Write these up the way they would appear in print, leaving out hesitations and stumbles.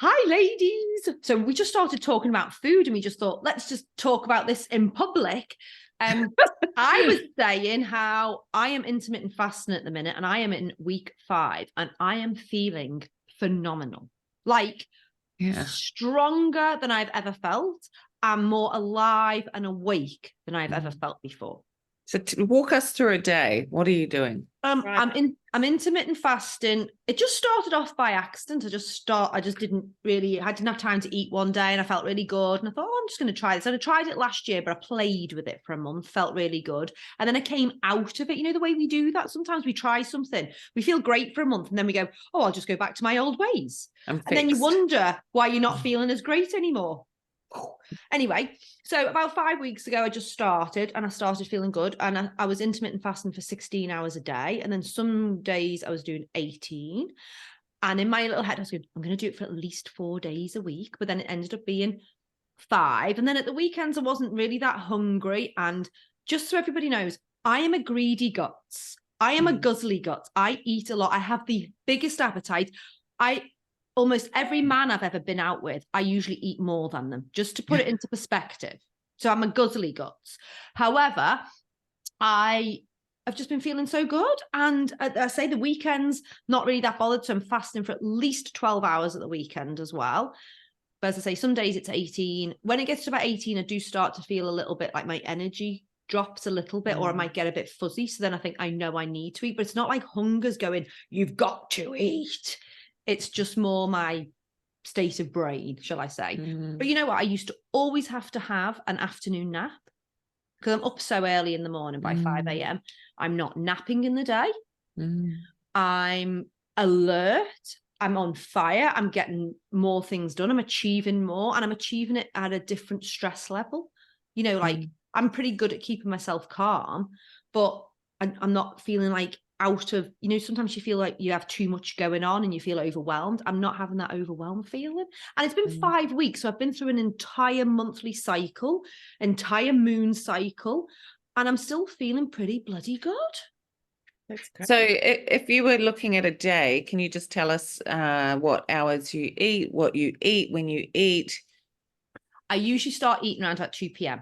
Hi, ladies. So we just started talking about food and we just thought, let's just talk about this in public. I was saying how I am intermittent fasting at the minute and I am in week 5 and I am feeling phenomenal. Like stronger than I've ever felt and more alive and awake than I've ever felt before. So walk us through a day. What are you doing? I'm intermittent fasting. It just started off by accident. I didn't have time to eat one day and I felt really good. And I thought, oh, I'm just going to try this. And I tried it last year, but I played with it for a month, felt really good. And then I came out of it. You know, the way we do that. Sometimes we try something, we feel great for a month and then we go, oh, I'll just go back to my old ways. And then you wonder why you're not feeling as great anymore. Anyway, so about 5 weeks ago, I just started and I started feeling good. And I was intermittent fasting for 16 hours a day. And then some days I was doing 18. And in my little head, I was going, I'm going to do it for at least 4 days a week. But then it ended up being 5. And then at the weekends, I wasn't really that hungry. And just so everybody knows, I am a greedy guts. I am a guzzly guts. I eat a lot. I have the biggest appetite. Almost every man I've ever been out with, I usually eat more than them, just to put it into perspective. So I'm a guzzly guts. However, I have just been feeling so good. And I say the weekends, not really that bothered. So I'm fasting for at least 12 hours at the weekend as well. But as I say, some days it's 18. When it gets to about 18, I do start to feel a little bit like my energy drops a little bit, or I might get a bit fuzzy. So then I think I know I need to eat, but it's not like hunger's going, you've got to eat. It's just more my state of brain, shall I say. But you know what? I used to always have to have an afternoon nap because I'm up so early in the morning by 5 a.m. I'm not napping in the day. I'm alert. I'm on fire. I'm getting more things done. I'm achieving more and I'm achieving it at a different stress level. You know, like I'm pretty good at keeping myself calm, but I'm not feeling like out of, you know, sometimes you feel like you have too much going on and you feel overwhelmed. I'm not having that overwhelmed feeling. And it's been 5 weeks. So I've been through an entire monthly cycle, entire moon cycle, and I'm still feeling pretty bloody good. So if you were looking at a day, can you just tell us what hours you eat, what you eat, when you eat? I usually start eating around at 2 p.m.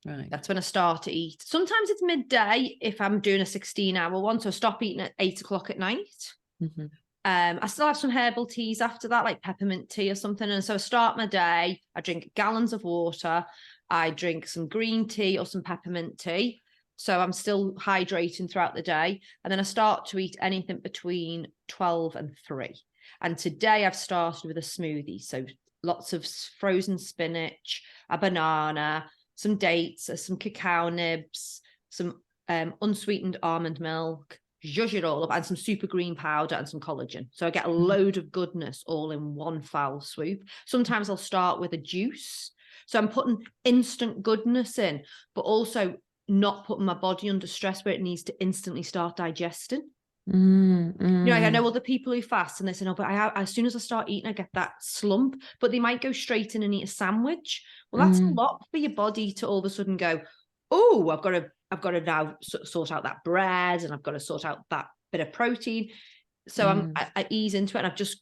Right. That's when I start to eat. Sometimes it's midday if I'm doing a 16-hour one. So I stop eating at 8 o'clock at night. I still have some herbal teas after that, like peppermint tea or something. And so I start my day, I drink gallons of water. I drink some green tea or some peppermint tea. So I'm still hydrating throughout the day. And then I start to eat anything between 12 and 3. And today I've started with a smoothie. So lots of frozen spinach, a banana, some dates, some cacao nibs, some unsweetened almond milk, zhuzh it all up, and some super green powder and some collagen. So I get a load of goodness all in one foul swoop. Sometimes I'll start with a juice. So I'm putting instant goodness in, but also not putting my body under stress where it needs to instantly start digesting. You know, I know other people who fast and they say, no, but as soon as I start eating, I get that slump, but they might go straight in and eat a sandwich. Well, that's a lot for your body to all of a sudden go, oh, I've got to now sort out that bread and I've got to sort out that bit of protein. So I ease into it, and I've just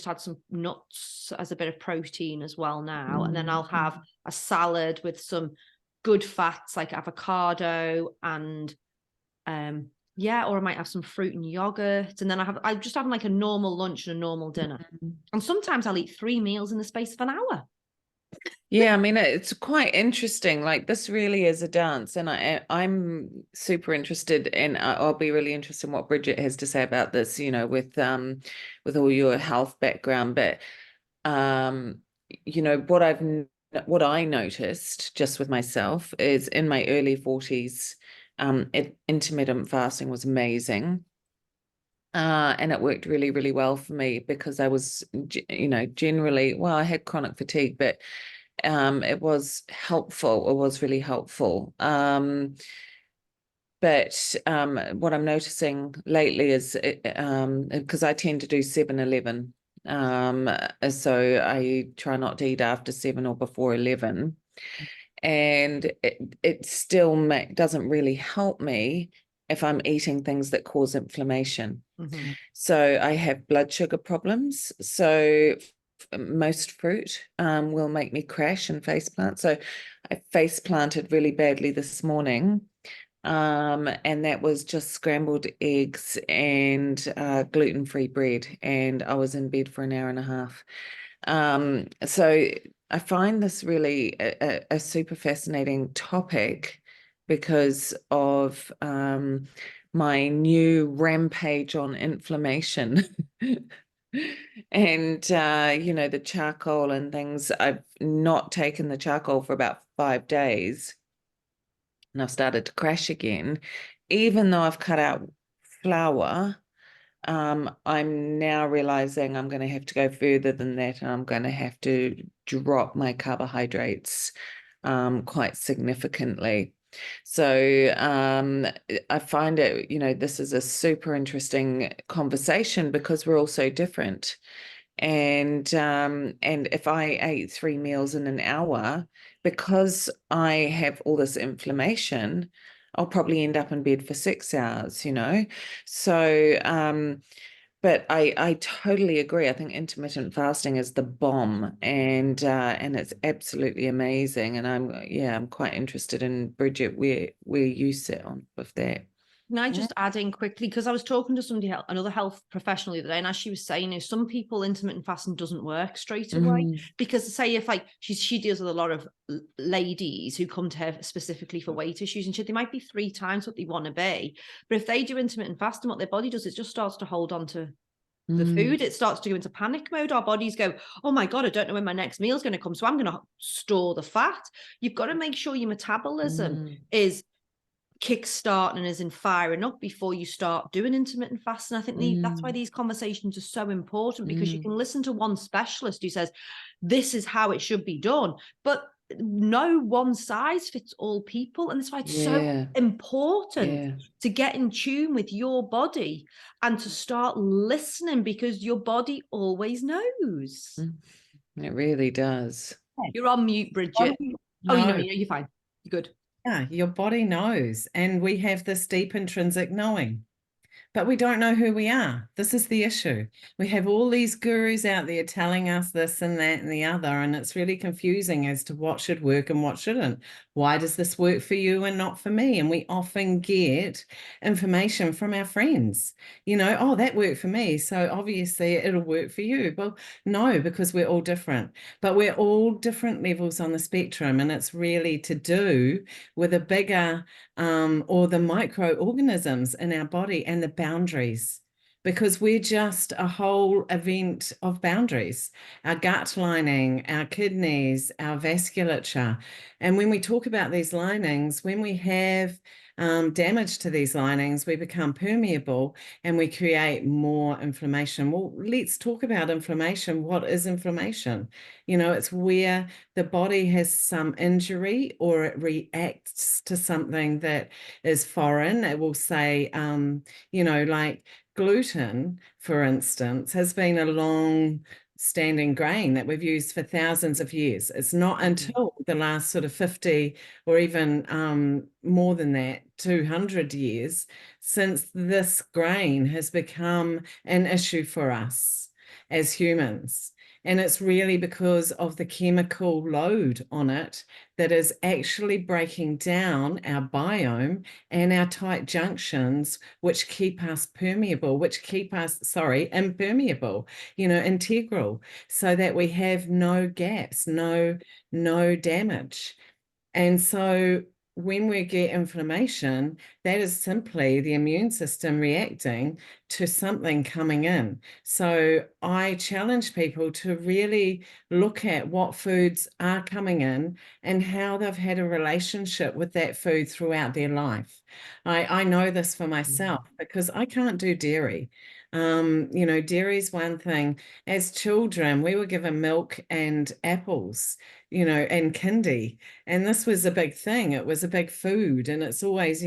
had some nuts as a bit of protein as well now. And then I'll have a salad with some good fats like avocado and or I might have some fruit and yogurt. And then I just have like a normal lunch and a normal dinner. And sometimes I'll eat 3 meals in the space of an hour. Yeah, I mean, it's quite interesting. Like, this really is a dance. And I'm super interested in, I'll be really interested in what Bridget has to say about this, you know, with all your health background. But, you know, what I noticed just with myself is in my early 40s, intermittent fasting was amazing. And it worked really, really well for me because I was, you know, generally, well, I had chronic fatigue, but it was helpful. It was really helpful. But what I'm noticing lately is because I tend to do 7-11. So I try not to eat after 7 or before 11. And it still doesn't really help me if I'm eating things that cause inflammation. So I have blood sugar problems. So most fruit will make me crash and face plant. So I face planted really badly this morning. And that was just scrambled eggs and gluten-free bread. And I was in bed for an hour and a half. So I find this really a super fascinating topic because of my new rampage on inflammation. And you know, the charcoal and things. I've not taken the charcoal for about 5 days, and I've started to crash again. Even though I've cut out flour, I'm now realizing I'm going to have to go further than that, and I'm going to have to drop my carbohydrates quite significantly. So I find it, you know, this is a super interesting conversation because we're all so different. And if I ate 3 meals in an hour, because I have all this inflammation, I'll probably end up in bed for 6 hours, you know. So but I totally agree. I think intermittent fasting is the bomb, and it's absolutely amazing. And I'm quite interested in, Bridget, where you sit on with that. Can I just add in quickly, because I was talking to somebody, another health professional the other day, and as she was saying, some people intermittent fasting doesn't work straight away because, say, if like she deals with a lot of ladies who come to her specifically for weight issues, and they might be 3 times what they want to be, but if they do intermittent fasting, what their body does is just starts to hold on to the food. It starts to go into panic mode. Our bodies go, oh my God, I don't know when my next meal is going to come, so I'm going to store the fat. You've got to make sure your metabolism is kickstarting and is in firing up before you start doing intermittent fasting. I think that's why these conversations are so important, because you can listen to one specialist who says this is how it should be done, but no one size fits all people, and that's why it's so important to get in tune with your body and to start listening, because your body always knows. It really does. You're on mute, Bridget. No. Oh, you're fine. You're good. Yeah, your body knows, and we have this deep intrinsic knowing, but we don't know who we are. This is the issue. We have all these gurus out there telling us this and that and the other, and it's really confusing as to what should work and what shouldn't. Why does this work for you and not for me? And we often get information from our friends, oh, that worked for me, so obviously it'll work for you. Well, no, because we're all different, but we're all different levels on the spectrum, and it's really to do with a bigger or the microorganisms in our body and the boundaries, because we're just a whole event of boundaries, our gut lining, our kidneys, our vasculature. And when we talk about these linings, when we have damage to these linings, we become permeable and we create more inflammation. Well, let's talk about inflammation. What is inflammation? It's where the body has some injury or it reacts to something that is foreign. It will say, like gluten, for instance, has been a long standing grain that we've used for thousands of years. It's not until the last sort of 50 or even more than that, 200 years, since this grain has become an issue for us as humans. And it's really because of the chemical load on it that is actually breaking down our biome and our tight junctions, which keep us permeable, which keep us, impermeable, integral, so that we have no gaps, no damage. And so when we get inflammation, that is simply the immune system reacting to something coming in. So I challenge people to really look at what foods are coming in and how they've had a relationship with that food throughout their life. I know this for myself because I can't do dairy. Dairy is one thing. As children, we were given milk and apples, and kindy. And this was a big thing. It was a big food. And it's always,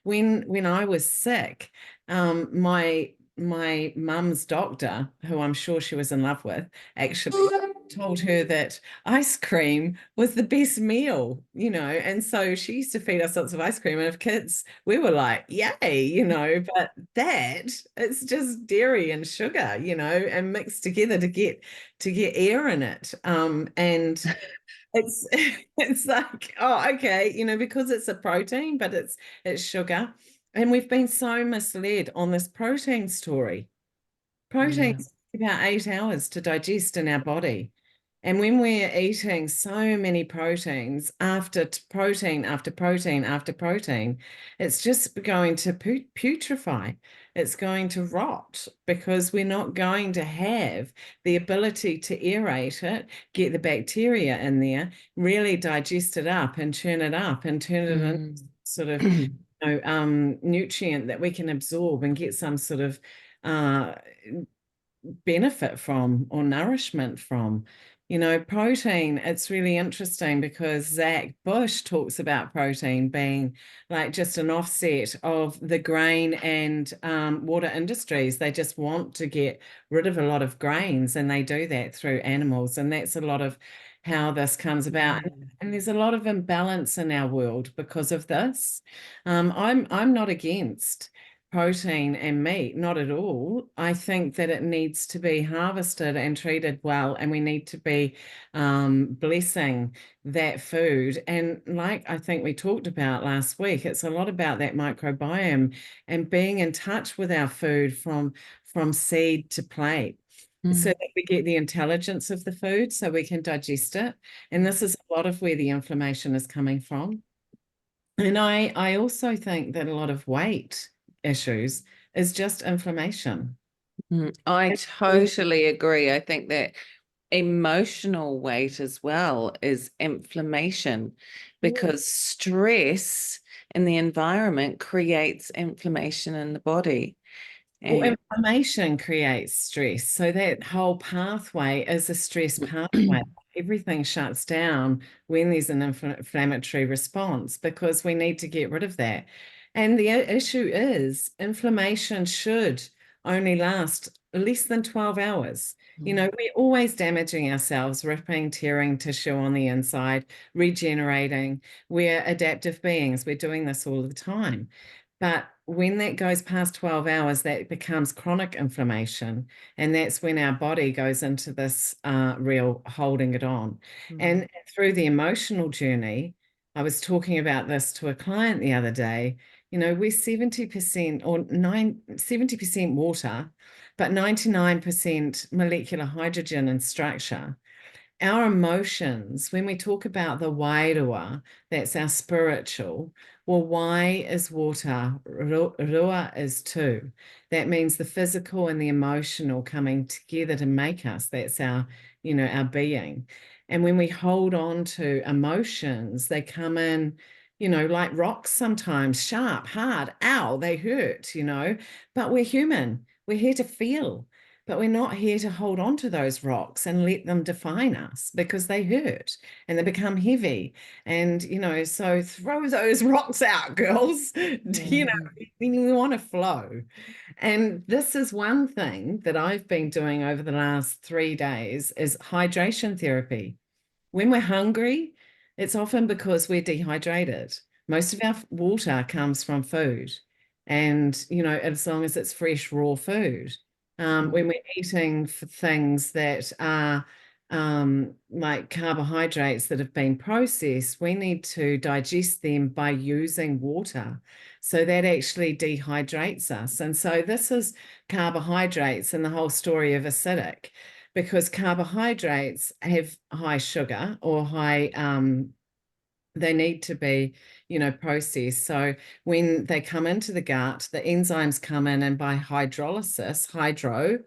when I was sick, my mum's doctor, who I'm sure she was in love with, actually, told her that ice cream was the best meal, and so she used to feed us lots of ice cream. And if kids, we were like, yay, but it's just dairy and sugar, and mixed together to get air in it. And it's it's like, oh, okay, because it's a protein, but it's sugar. And we've been so misled on this protein story. Proteins take about 8 hours to digest in our body. And when we're eating so many proteins after protein after protein after protein, it's just going to putrefy. It's going to rot because we're not going to have the ability to aerate it, get the bacteria in there, really digest it up and churn it up and turn it into sort of nutrient that we can absorb and get some sort of benefit from or nourishment from. Protein, it's really interesting because Zach Bush talks about protein being like just an offset of the grain and water industries. They just want to get rid of a lot of grains, and they do that through animals. And that's a lot of how this comes about. And there's a lot of imbalance in our world because of this. I'm not against protein and meat, not at all. I think that it needs to be harvested and treated well, and we need to be blessing that food. And like I think we talked about last week, it's a lot about that microbiome and being in touch with our food from seed to plate. So that we get the intelligence of the food so we can digest it. And this is a lot of where the inflammation is coming from. And I also think that a lot of weight issues is just inflammation. I totally agree. I think that emotional weight as well is inflammation, because stress in the environment creates inflammation in the body. Well, inflammation creates stress. So that whole pathway is a stress pathway. Everything shuts down when there's an inflammatory response because we need to get rid of that. And the issue is inflammation should only last less than 12 hours. We're always damaging ourselves, ripping, tearing tissue on the inside, regenerating. We're adaptive beings. We're doing this all the time. But when that goes past 12 hours, that becomes chronic inflammation. And that's when our body goes into this real holding it on. And through the emotional journey, I was talking about this to a client the other day. We're 70% or 70% water, but 99% molecular hydrogen and structure. Our emotions, when we talk about the wairua, that's our spiritual. Well, why is water? Rua is two. That means the physical and the emotional coming together to make us. That's our being. And when we hold on to emotions, they come in, like rocks sometimes, sharp, hard, ow, they hurt, but we're human. We're here to feel. But we're not here to hold on to those rocks and let them define us because they hurt and they become heavy. And, so throw those rocks out, girls. We want to flow. And this is one thing that I've been doing over the last 3 days is hydration therapy. When we're hungry, it's often because we're dehydrated. Most of our water comes from food. And, as long as it's fresh, raw food. When we're eating for things that are like carbohydrates that have been processed, we need to digest them by using water. So that actually dehydrates us. And so this is carbohydrates and the whole story of acidic, because carbohydrates have high sugar or high they need to be, processed. So when they come into the gut, the enzymes come in and by hydrolysis,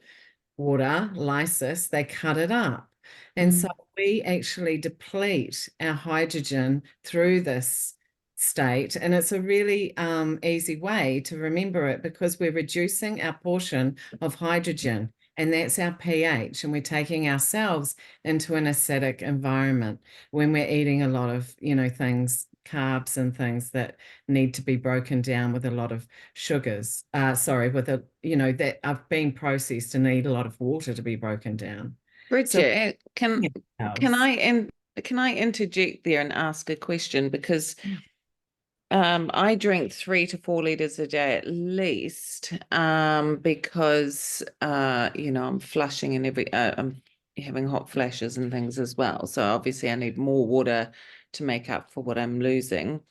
water, lysis, they cut it up. And so we actually deplete our hydrogen through this state. And it's a really easy way to remember it because we're reducing our portion of hydrogen. And that's our pH, and we're taking ourselves into an acidic environment when we're eating a lot of, things, carbs and things that need to be broken down with a lot of sugars. That have been processed and need a lot of water to be broken down. Bridget, Yes. can I interject there and ask a question? Because I drink 3 to 4 liters a day at least, because I'm flushing and I'm having hot flashes and things as well. So obviously I need more water to make up for what I'm losing.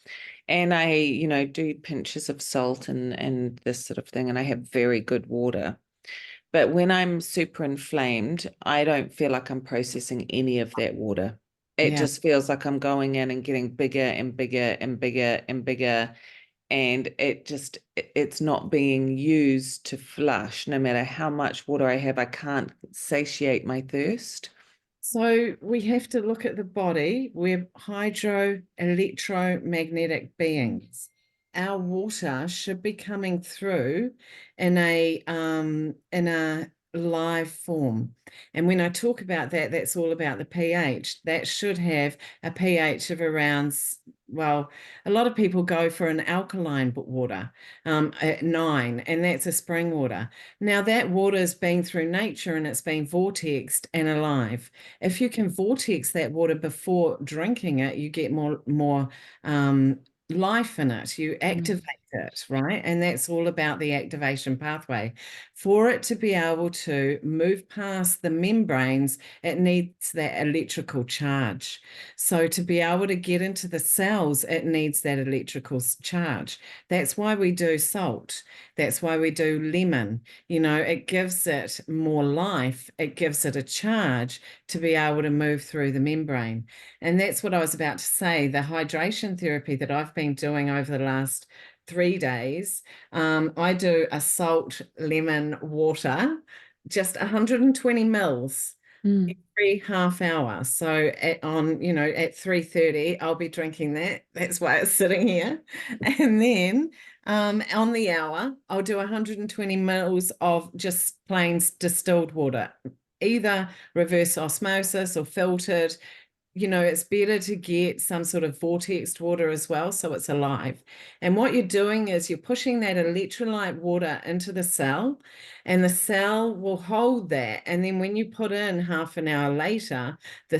And I do pinches of salt and this sort of thing, and I have very good water. But when I'm super inflamed, I don't feel like I'm processing any of that water. It Yeah. just feels like I'm going in and getting bigger and bigger and bigger and bigger. And it's not being used to flush. No matter how much water I have, I can't satiate my thirst. So we have to look at the body. We're hydroelectromagnetic beings. Our water should be coming through in a live form. And when I talk about that, that's all about the pH. That should have a pH of around, well, a lot of people go for an alkaline water at 9, and that's a spring water. Now that water is being through nature and it's been vortexed and alive. If you can vortex that water before drinking it, you get more life in it. You activate it, right? And that's all about the activation pathway. For it to be able to move past the membranes, it needs that electrical charge. So to be able to get into the cells, it needs that electrical charge. That's why we do salt. That's why we do lemon. It gives it more life. It gives it a charge to be able to move through the membrane. And that's what I was about to say. The hydration therapy that I've been doing over the last 3 days, I do a salt lemon water, just 120 mils every half hour. So at 3:30, I'll be drinking that. That's why it's sitting here. And then on the hour, I'll do 120 mils of just plain distilled water, either reverse osmosis or filtered. It's better to get some sort of vortexed water as well, so it's alive. And what you're doing is you're pushing that electrolyte water into the cell, and the cell will hold that. And then when you put in half an hour later, the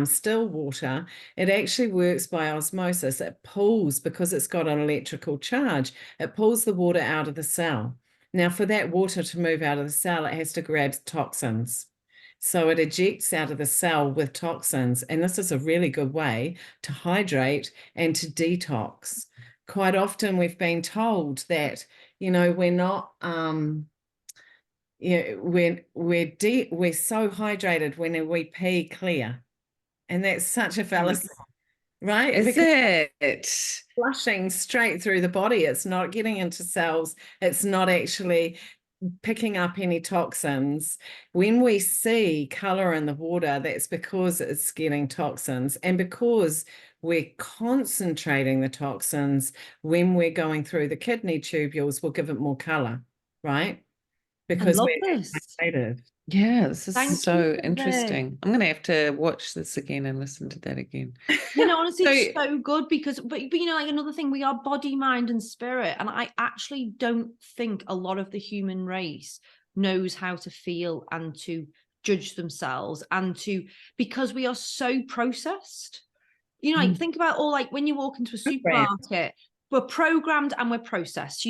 still water, it actually works by osmosis. It pulls, because it's got an electrical charge, it pulls the water out of the cell. Now, for that water to move out of the cell, it has to grab toxins. So it ejects out of the cell with toxins. And this is a really good way to hydrate and to detox. Quite often we've been told that, we're not, we're so hydrated when we pee clear. And that's such a fallacy, right? Is it? Flushing straight through the body. It's not getting into cells. It's not actually picking up any toxins. When we see color in the water, that's because it's getting toxins, and because we're concentrating the toxins when we're going through the kidney tubules, we'll give it more color, right? Because I love we're this. activated. Yeah, this is Thank so you for interesting. I'm going to have to watch this again and listen to that again. Honestly, it's so good because, but like another thing, we are body, mind, and spirit. And I actually don't think a lot of the human race knows how to feel and to judge themselves because we are so processed. Like think about all, like when you walk into a supermarket, we're programmed and we're processed.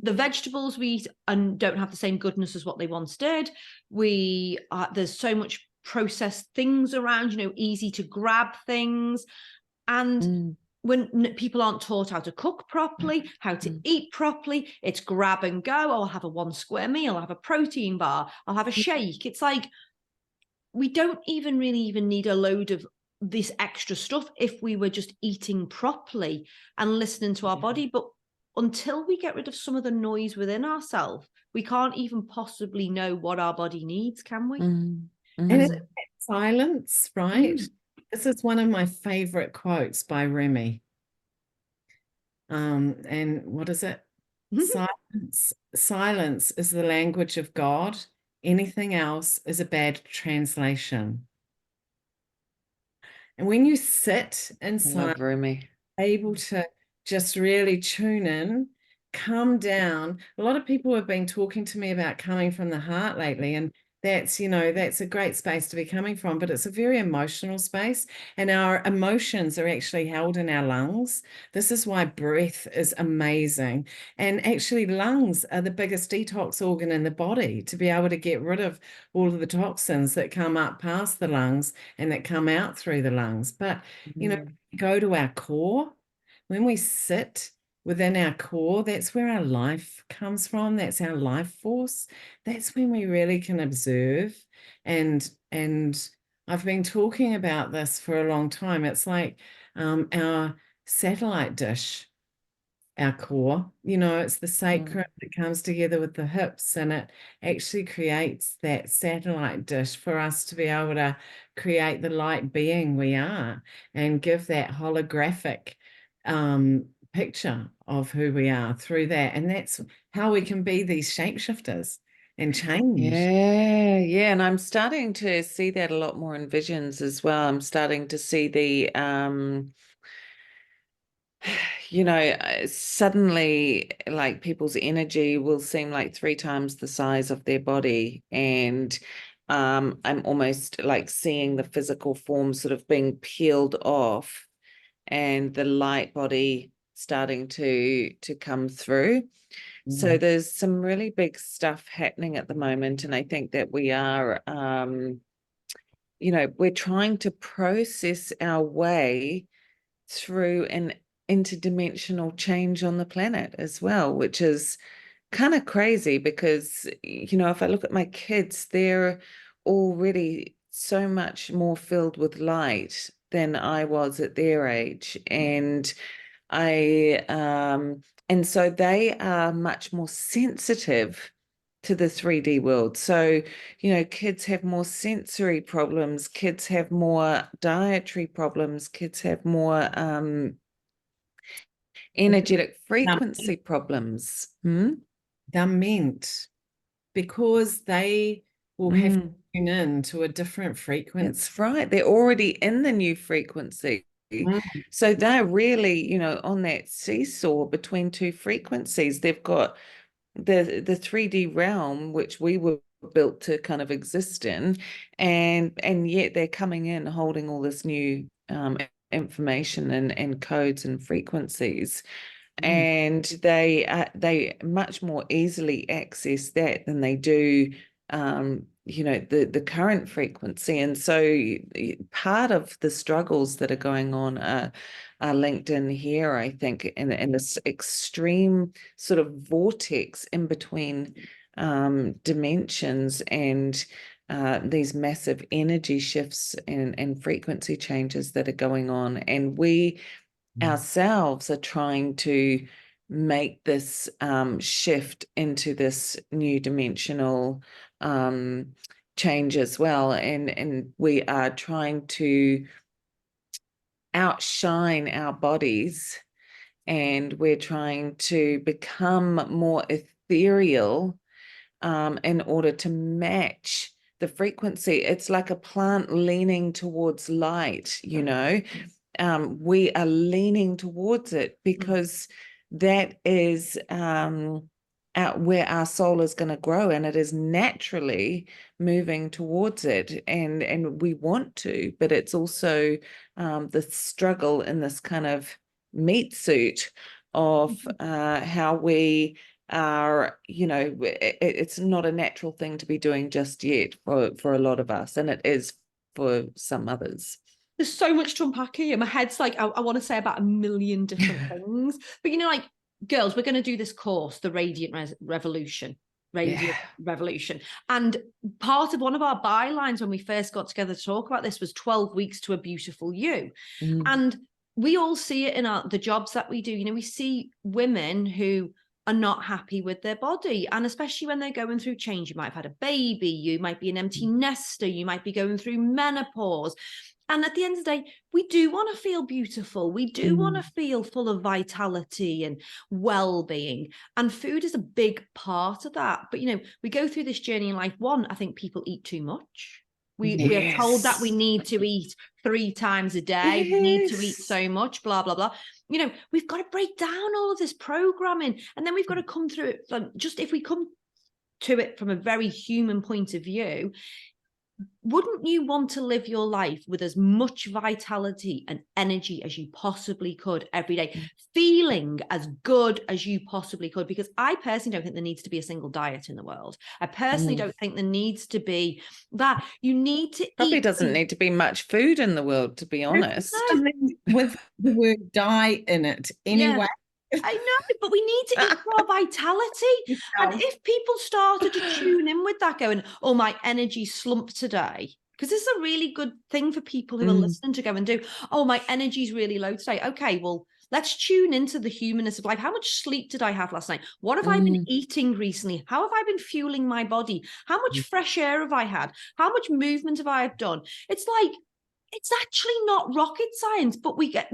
The vegetables we eat and don't have the same goodness as what they once did. There's so much processed things around, easy to grab things. And when people aren't taught how to cook properly, how to eat properly, it's grab and go. I'll have a 1 square meal, I'll have a protein bar, I'll have a shake. It's like, we don't even need a load of this extra stuff if we were just eating properly and listening to our body. But until we get rid of some of the noise within ourselves, we can't even possibly know what our body needs, can we? And it's silence, right? This is one of my favorite quotes by Remy. And what is it? Silence is the language of God. Anything else is a bad translation. And when you sit in silence, able to just really tune in, come down. A lot of people have been talking to me about coming from the heart lately, and that's, you know, that's a great space to be coming from, but it's a very emotional space, and our emotions are actually held in our lungs. This is why breath is amazing. And actually lungs are the biggest detox organ in the body, to be able to get rid of all of the toxins that come up past the lungs and that come out through the lungs. But, you know, go to our core, when we sit within our core, that's where our life comes from. That's our life force. That's when we really can observe. And I've been talking about this for a long time. It's like our satellite dish, our core, you know, it's the sacrum that comes together with the hips, and it actually creates that satellite dish for us to be able to create the light being we are, and give that holographic picture of who we are through that. And that's how we can be these shapeshifters and change. Yeah. And I'm starting to see that a lot more in visions as well. I'm starting to see the you know, suddenly like people's energy will seem like 3 times the size of their body. And I'm almost like seeing the physical form sort of being peeled off and the light body starting to come through. So there's some really big stuff happening at the moment. And I think that we are, you know, we're trying to process our way through an interdimensional change on the planet as well, which is kind of crazy because, you know, if I look at my kids, they're already so much more filled with light than I was at their age. And and so they are much more sensitive to the 3D world. So, you know, kids have more sensory problems, kids have more dietary problems, kids have more energetic frequency problems. They're meant, because they will have to tune in to a different frequency. That's right. They're already in the new frequency. So they're really, you know, on that seesaw between 2 frequencies. They've got the 3D realm, which we were built to kind of exist in, and yet they're coming in holding all this new information and codes and frequencies. And they much more easily access that than they do you know, the current frequency. And so part of the struggles that are going on are linked in here, I think, in this extreme sort of vortex in between dimensions, and these massive energy shifts and frequency changes that are going on. And we ourselves are trying to make this shift into this new dimensional change as well. And we are trying to outshine our bodies, and we're trying to become more ethereal in order to match the frequency. It's like a plant leaning towards light, you know. We are leaning towards it because that is where our soul is going to grow, and it is naturally moving towards it, and we want to, but it's also the struggle in this kind of meat suit of how we are, you know, it's not a natural thing to be doing just yet for a lot of us, and it is for some others. There's so much to unpack here. My head's like, I want to say about a million different things. But, you know, like, girls, we're going to do this course, the Radiant Revolution. Revolution. And part of one of our bylines when we first got together to talk about this was 12 weeks to a beautiful you. And we all see it in the jobs that we do. You know, we see women who are not happy with their body. And especially when they're going through change, you might have had a baby, you might be an empty nester, you might be going through menopause. And at the end of the day, we do want to feel beautiful. We do want to feel full of vitality and well-being. And food is a big part of that. But, you know, we go through this journey in life. One, I think people eat too much. We are told that we need to eat 3 times a day. We need to eat so much, blah, blah, blah. You know, we've got to break down all of this programming. And then we've got to come through it. Just if we come to it from a very human point of view, wouldn't you want to live your life with as much vitality and energy as you possibly could every day, feeling as good as you possibly could? Because I personally don't think there needs to be a single diet in the world. I personally don't think there needs to be that. You need to Probably eat. doesn't need to be much food in the world, to be honest. With the word die in it anyway. I know, but we need to eat for our vitality. And if people started to tune in with that, going, oh, my energy slumped today, because this is a really good thing for people who are listening to go and do, oh, my energy's really low today. Okay, well, let's tune into the humanness of life. How much sleep did I have last night? What have I been eating recently? How have I been fueling my body? How much fresh air have I had? How much movement have I done? It's like, it's actually not rocket science, but we get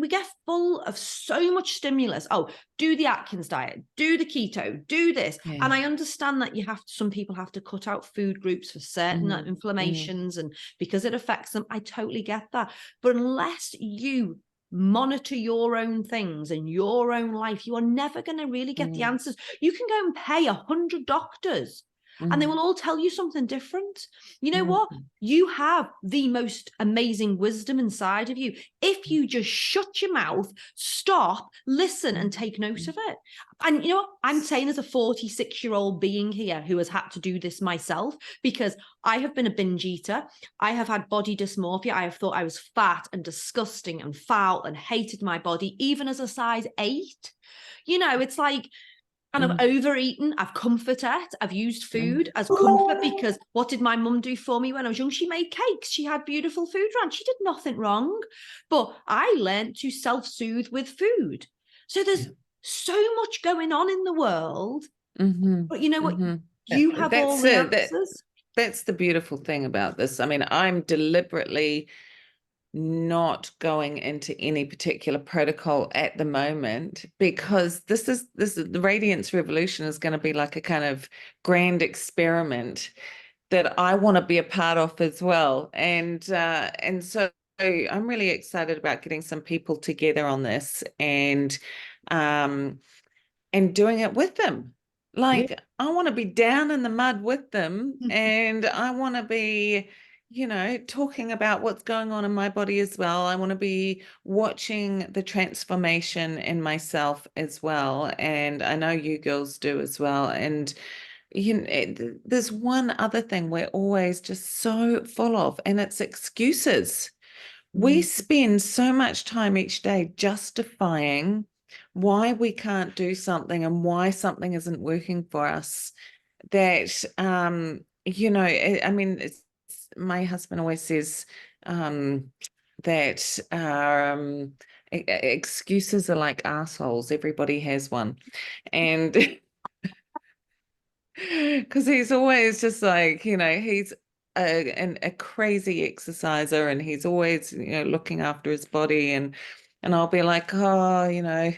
full of so much stimulus. Oh, do the Atkins diet, do the keto, do this. Yeah. And I understand that some people have to cut out food groups for certain inflammations and because it affects them. I totally get that. But unless you monitor your own things and your own life, you are never going to really get the answers. You can go and pay 100 doctors and they will all tell you something different. You know what? You have the most amazing wisdom inside of you. If you just shut your mouth, stop, listen, and take note of it. And you know what? I'm saying as a 46-year-old being here who has had to do this myself, because I have been a binge eater. I have had body dysmorphia. I have thought I was fat and disgusting and foul and hated my body, even as a size 8. You know, it's like, and I've overeaten, I've comforted, I've used food as comfort, because what did my mum do for me when I was young? She made cakes, she had beautiful food around, she did nothing wrong. But I learned to self-soothe with food. So there's so much going on in the world. But you know what? You have all the answers. That's the beautiful thing about this. I mean, I'm deliberately not going into any particular protocol at the moment, because this is the Radiance Revolution is going to be like a kind of grand experiment that I want to be a part of as well. And so I'm really excited about getting some people together on this and doing it with them. Like, I want to be down in the mud with them, and I want to be, you know, talking about what's going on in my body as well. I want to be watching the transformation in myself as well. And I know you girls do as well. And, you know, there's one other thing we're always just so full of, and it's excuses. We spend so much time each day justifying why we can't do something and why something isn't working for us, that, you know, I mean, my husband always says that excuses are like assholes. Everybody has one. And because he's always just like, you know, he's a crazy exerciser, and he's always, you know, looking after his body, and I'll be like, oh, you know,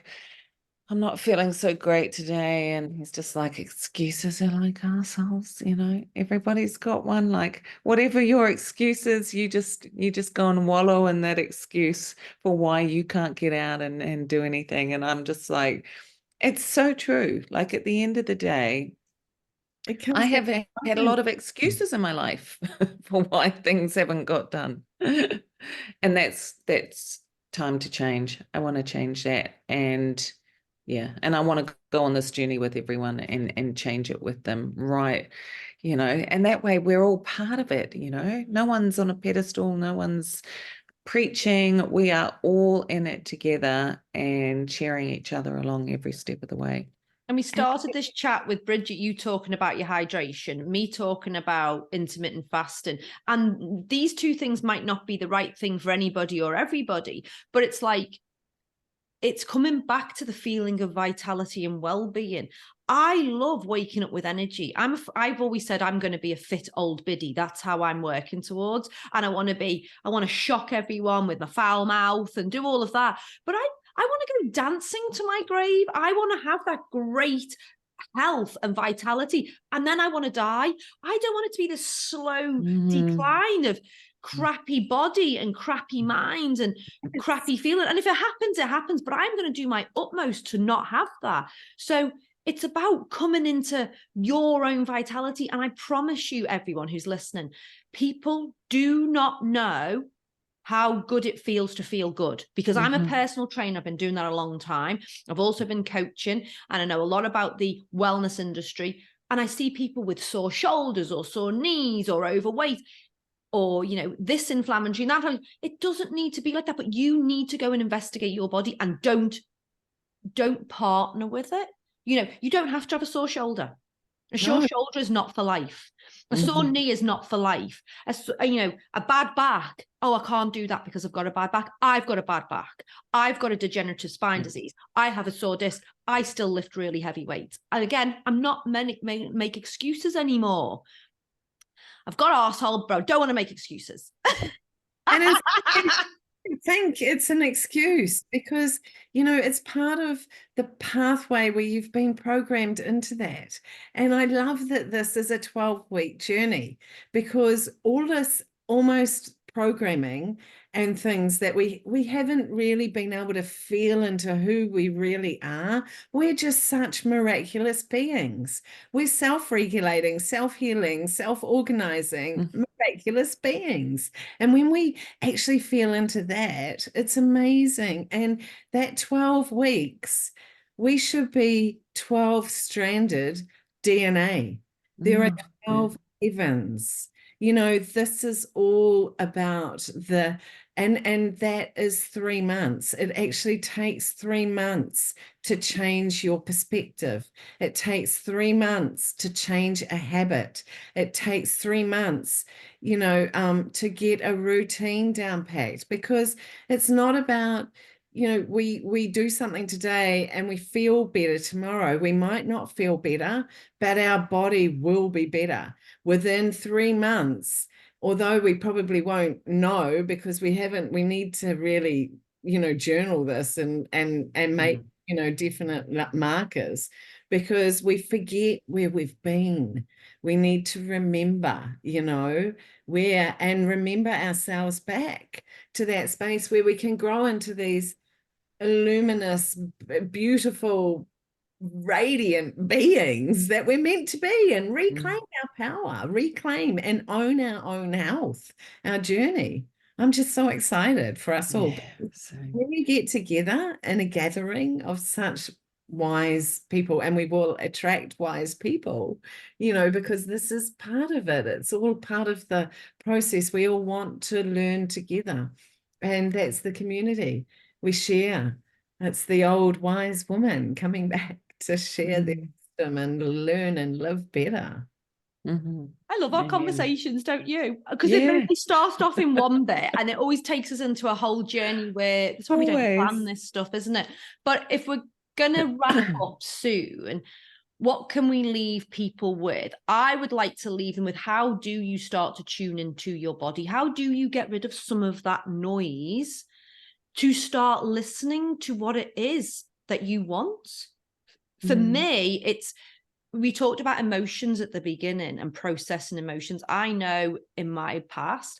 I'm not feeling so great today. And he's just like, excuses are like assholes, you know, everybody's got one. Like, whatever your excuse is, you just go and wallow in that excuse for why you can't get out and do anything. And I'm just like, it's so true. Like, at the end of the day, I have had a lot of excuses in my life for why things haven't got done. And that's time to change. I want to change that. And yeah, and I want to go on this journey with everyone and change it with them, right? You know, and that way we're all part of it, you know. No one's on a pedestal, no one's preaching. We are all in it together and cheering each other along every step of the way. And we started this chat with Bridget, you talking about your hydration, me talking about intermittent fasting. And these two things might not be the right thing for anybody or everybody, but it's like, it's coming back to the feeling of vitality and well-being. I love waking up with energy. I've always said I'm going to be a fit old biddy. That's how I'm working towards. And I want to shock everyone with my foul mouth and do all of that. But I want to go dancing to my grave. I want to have that great health and vitality. And then I want to die. I don't want it to be this slow decline of crappy body and crappy mind and crappy feeling. And if it happens, it happens. But I'm going to do my utmost to not have that. So It's about coming into your own vitality. And I promise you, everyone who's listening, people do not know how good it feels to feel good, because I'm a personal trainer. I've been doing that a long time. I've also been coaching, and I know a lot about the wellness industry. And I see people with sore shoulders or sore knees or overweight or, you know, this inflammatory and that. It doesn't need to be like that, but you need to go and investigate your body, and don't partner with it. You know, you don't have to have a sore shoulder. A sore shoulder is not for life. A sore knee is not for life. A bad back. Oh, I can't do that because I've got a bad back. I've got a bad back. I've got a degenerative spine disease. I have a sore disc. I still lift really heavy weights. And again, I'm not make excuses anymore. I've got an arsehole, bro. Don't want to make excuses. And I think it's an excuse because, you know, it's part of the pathway where you've been programmed into that. And I love that this is a 12-week journey, because all this almost programming and things that we haven't really been able to feel into who we really are. We're just such miraculous beings. We're self-regulating, self-healing, self-organizing, miraculous beings. And when we actually feel into that, it's amazing. And that 12 weeks, we should be 12-stranded DNA. There are 12 Evans. You know, this is all about and that is 3 months. It actually takes 3 months to change your perspective. It takes 3 months to change a habit. It takes 3 months, you know, to get a routine down packed, because it's not about, you know, we do something today and we feel better tomorrow. We might not feel better, but our body will be better within 3 months. Although we probably won't know, because we need to really, you know, journal this and make, you know, definite markers, because we forget where we've been. We need to remember, you know, and remember ourselves back to that space where we can grow into these luminous, beautiful, radiant beings that we're meant to be, and reclaim our power, reclaim and own our own health, our journey. I'm just so excited for us all. When we get together in a gathering of such wise people, and we will attract wise people, you know, because this is part of it. It's all part of the process. We all want to learn together, and that's the community we share. It's the old wise woman coming back to share their wisdom and learn and live better. I love our conversations, don't you? Because it starts off in one bit and it always takes us into a whole journey where that's why we don't plan this stuff, isn't it? But if we're gonna wrap up soon, what can we leave people with? I would like to leave them with, how do you start to tune into your body? How do you get rid of some of that noise to start listening to what it is that you want? For me, we talked about emotions at the beginning and processing emotions. I know in my past,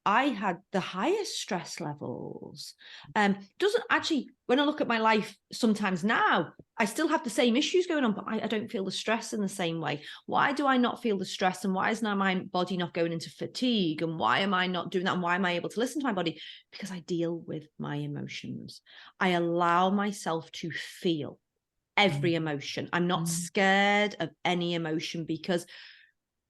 I had the highest stress levels. Doesn't actually, when I look at my life sometimes now, I still have the same issues going on, but I don't feel the stress in the same way. Why do I not feel the stress? And why is now my body not going into fatigue? And why am I not doing that? And why am I able to listen to my body? Because I deal with my emotions. I allow myself to feel every emotion. I'm not scared of any emotion, because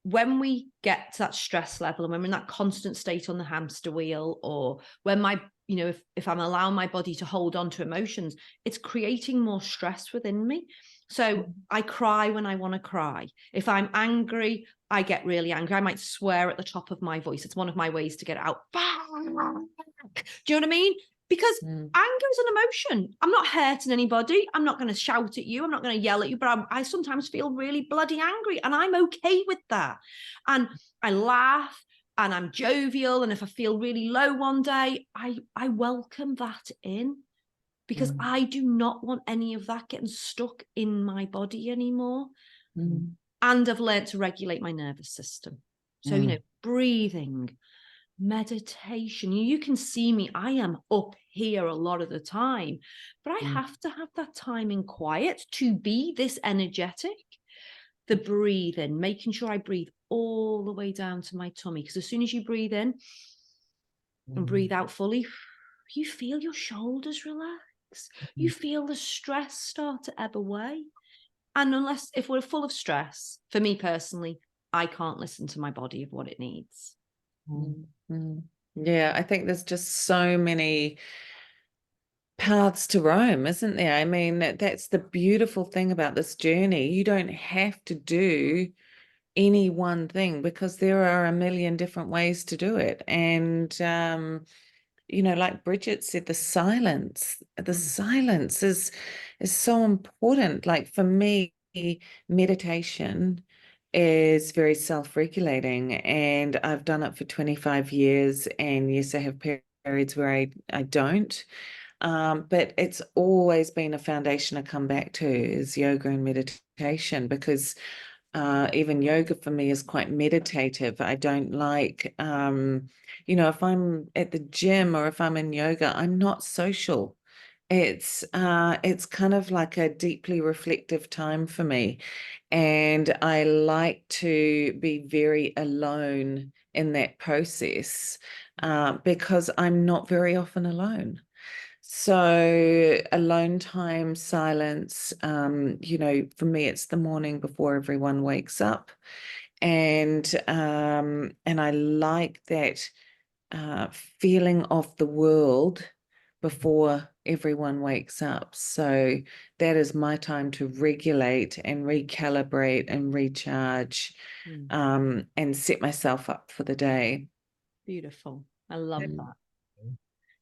when we get to that stress level and when we're in that constant state on the hamster wheel, or when if I'm allowing my body to hold on to emotions, it's creating more stress within me. So I cry when I want to cry. If I'm angry, I get really angry. I might swear at the top of my voice. It's one of my ways to get it out. Do you know what I mean? Because anger is an emotion. I'm not hurting anybody. I'm not going to shout at you. I'm not going to yell at you, but I sometimes feel really bloody angry, and I'm okay with that. And I laugh and I'm jovial. And if I feel really low one day, I welcome that in, because I do not want any of that getting stuck in my body anymore. And I've learned to regulate my nervous system. So, breathing, meditation. You can see me, I am up here a lot of the time, but I have to have that time in quiet to be this energetic. The breathing, making sure I breathe all the way down to my tummy, because as soon as you breathe in and breathe out fully, you feel your shoulders relax. You feel the stress start to ebb away. And if we're full of stress, for me personally, I can't listen to my body of what it needs. Yeah, I think there's just so many paths to Rome, isn't there? I mean, that's the beautiful thing about this journey. You don't have to do any one thing, because there are a million different ways to do it. And you know, like Bridget said, the silence is so important. Like for me, meditation is very self-regulating, and I've done it for 25 years. And yes, I have periods where I don't. But it's always been a foundation I come back to, is yoga and meditation, because even yoga for me is quite meditative. I don't like, you know, if I'm at the gym or if I'm in yoga, I'm not social. It's kind of like a deeply reflective time for me. And I like to be very alone in that process, because I'm not very often alone. So alone time, silence, you know, for me, it's the morning before everyone wakes up. And I like that feeling of the world before everyone wakes up. So that is my time to regulate and recalibrate and recharge, and set myself up for the day. Beautiful. I love that.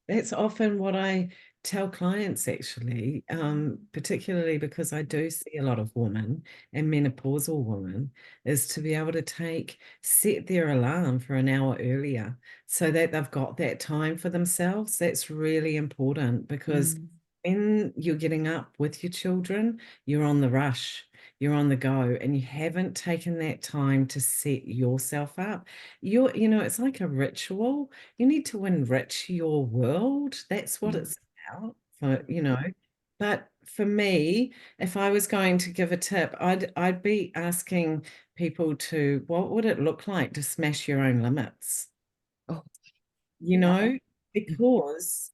That's often what I tell clients, actually, particularly because I do see a lot of women and menopausal women, is to be able to set their alarm for an hour earlier so that they've got that time for themselves. That's really important, because when you're getting up with your children, you're on the rush. You're on the go, and you haven't taken that time to set yourself up. You know, it's like a ritual. You need to enrich your world. That's what it's about, you know. But for me, if I was going to give a tip, I'd be asking people what would it look like to smash your own limits? Oh, You know, because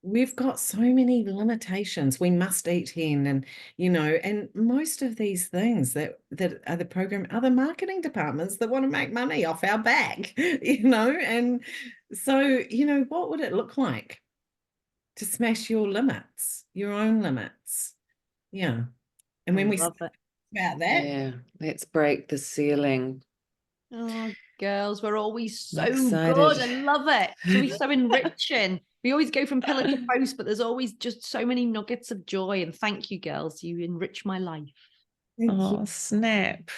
we've got so many limitations. We must eat in, and you know, and most of these things that are the program are the marketing departments that want to make money off our back, you know. And so, you know, what would it look like to smash your limits, your own limits? Yeah. And when we love it. about that, yeah, let's break the ceiling. Oh, girls, we're always so Excited. good. I love it. It's always so enriching. We always go from pillar to post, but there's always just so many nuggets of joy. And thank you, girls. You enrich my life. Oh, snap.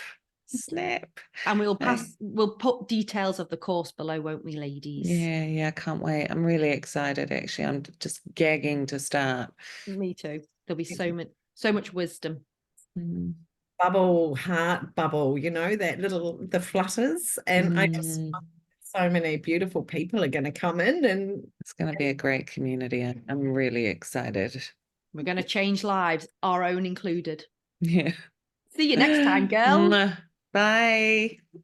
And we'll put details of the course below, won't we, ladies? Yeah, I can't wait. I'm really excited, actually. I'm just gagging to start. Me too. There'll be so much wisdom. heart bubble, you know, the flutters. And I just, so many beautiful people are going to come in, and it's going to be a great community. I'm really excited. We're going to change lives, our own included. Yeah. See you next time, girls. Bye.